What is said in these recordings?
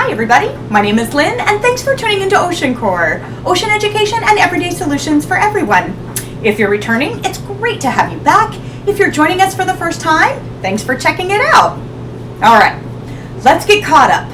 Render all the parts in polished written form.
Hi everybody, my name is Lynn and thanks for tuning into OceanCore, ocean education and everyday solutions for everyone. If you're returning, it's great to have you back. If you're joining us for the first time, thanks for checking it out. Alright, let's get caught up.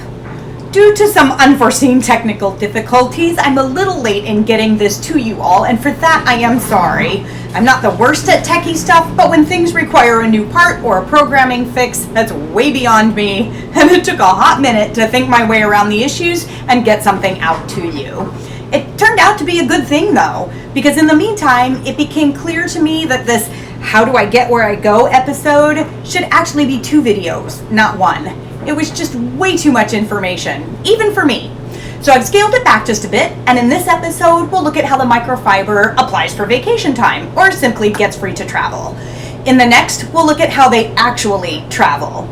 Due to some unforeseen technical difficulties, I'm a little late in getting this to you all, and for that I am sorry. I'm not the worst at techie stuff, but when things require a new part or a programming fix, that's way beyond me, and it took a hot minute to think my way around the issues and get something out to you. It turned out to be a good thing though, because in the meantime, it became clear to me that this How Do I Get Where I Go episode should actually be 2 videos, not 1. It was just way too much information, even for me. So I've scaled it back just a bit, and in this episode, we'll look at how the microfiber applies for vacation time, or simply gets free to travel. In the next, we'll look at how they actually travel.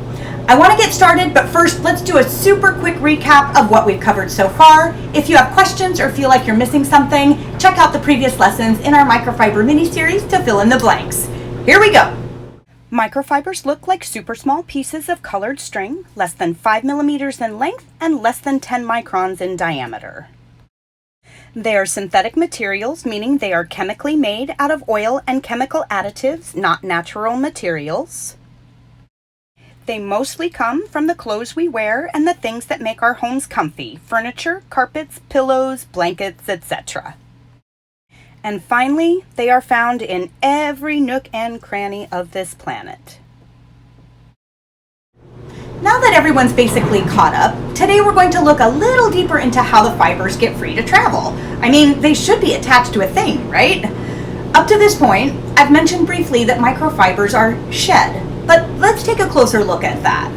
I want to get started, but first, let's do a super quick recap of what we've covered so far. If you have questions or feel like you're missing something, check out the previous lessons in our microfiber mini-series to fill in the blanks. Here we go. Microfibers look like super small pieces of colored string, less than 5 millimeters in length and less than 10 microns in diameter. They are synthetic materials, meaning they are chemically made out of oil and chemical additives, not natural materials. They mostly come from the clothes we wear and the things that make our homes comfy: furniture, carpets, pillows, blankets, etc. And finally, they are found in every nook and cranny of this planet. Now that everyone's basically caught up, today we're going to look a little deeper into how the fibers get free to travel. I mean, they should be attached to a thing, right? Up to this point, I've mentioned briefly that microfibers are shed, but let's take a closer look at that.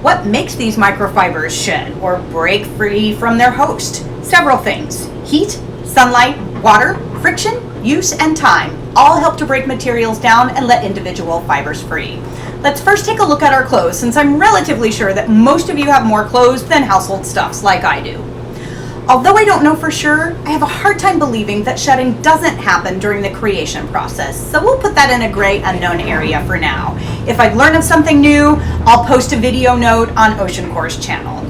What makes these microfibers shed or break free from their host? Several things: heat, sunlight, water, friction, use, and time all help to break materials down and let individual fibers free. Let's first take a look at our clothes, since I'm relatively sure that most of you have more clothes than household stuffs like I do. Although I don't know for sure, I have a hard time believing that shedding doesn't happen during the creation process, so we'll put that in a gray unknown area for now. If I learn of something new, I'll post a video note on OceanCore's channel.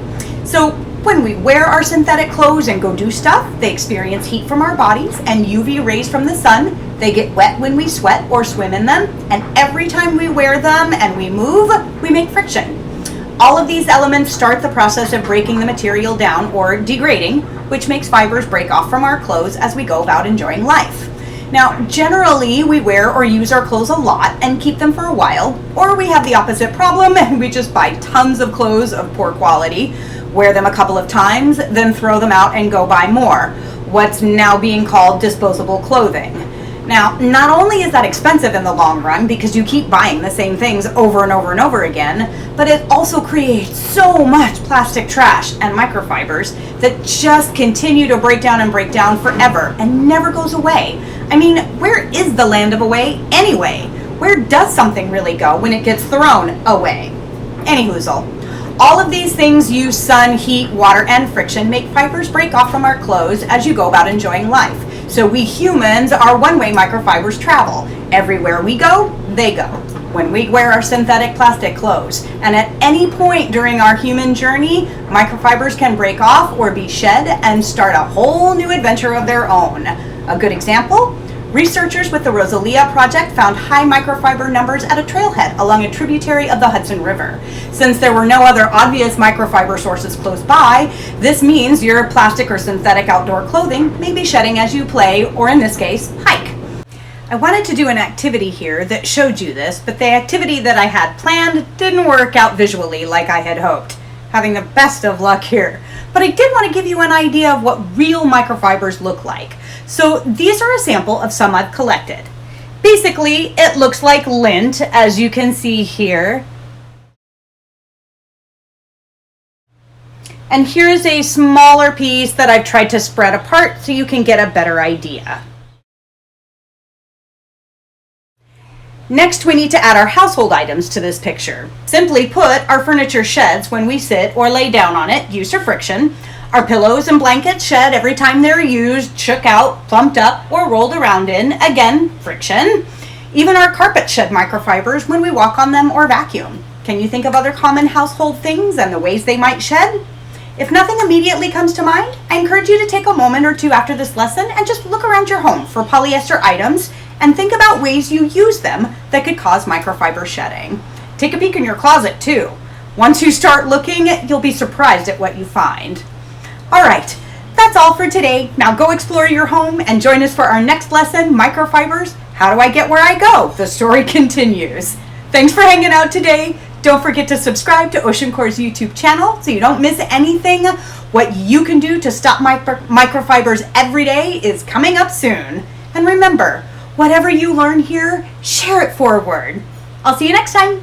So when we wear our synthetic clothes and go do stuff, they experience heat from our bodies and UV rays from the sun. They get wet when we sweat or swim in them, and every time we wear them and we move, we make friction. All of these elements start the process of breaking the material down, or degrading, which makes fibers break off from our clothes as we go about enjoying life. Now, generally, we wear or use our clothes a lot and keep them for a while, or we have the opposite problem and we just buy tons of clothes of poor quality, wear them a couple of times, then throw them out and go buy more, what's now being called disposable clothing. Now, not only is that expensive in the long run because you keep buying the same things over and over and over again, but it also creates so much plastic trash and microfibers that just continue to break down forever and never goes away. I mean, where is the land of away anyway? Where does something really go when it gets thrown away? Anyhoozle. All of these things use sun, heat, water, and friction, make fibers break off from our clothes as you go about enjoying life. So we humans are one-way microfibers travel. Everywhere we go, they go. When we wear our synthetic plastic clothes, and at any point during our human journey, microfibers can break off or be shed and start a whole new adventure of their own. A good example? Researchers with the Rozalia Project found high microfiber numbers at a trailhead along a tributary of the Hudson River. Since there were no other obvious microfiber sources close by, this means your plastic or synthetic outdoor clothing may be shedding as you play, or in this case, hike. I wanted to do an activity here that showed you this, but the activity that I had planned didn't work out visually like I had hoped. Having the best of luck here. But I did want to give you an idea of what real microfibers look like. So these are a sample of some I've collected. Basically, it looks like lint, as you can see here. And here's a smaller piece that I've tried to spread apart so you can get a better idea. Next, we need to add our household items to this picture. Simply put, our furniture sheds when we sit or lay down on it, use or friction. Our pillows and blankets shed every time they're used, shook out, plumped up, or rolled around in, again, friction. Even our carpets shed microfibers when we walk on them or vacuum. Can you think of other common household things and the ways they might shed? If nothing immediately comes to mind, I encourage you to take a moment or two after this lesson and just look around your home for polyester items and think about ways you use them that could cause microfiber shedding. Take a peek in your closet too. Once you start looking, you'll be surprised at what you find. All right, that's all for today. Now go explore your home and join us for our next lesson, Microfibers. How do I get where I go? The story continues. Thanks for hanging out today. Don't forget to subscribe to OceanCore's YouTube channel so you don't miss anything. What you can do to stop microfibers every day is coming up soon. And remember, whatever you learn here, share it forward. I'll see you next time.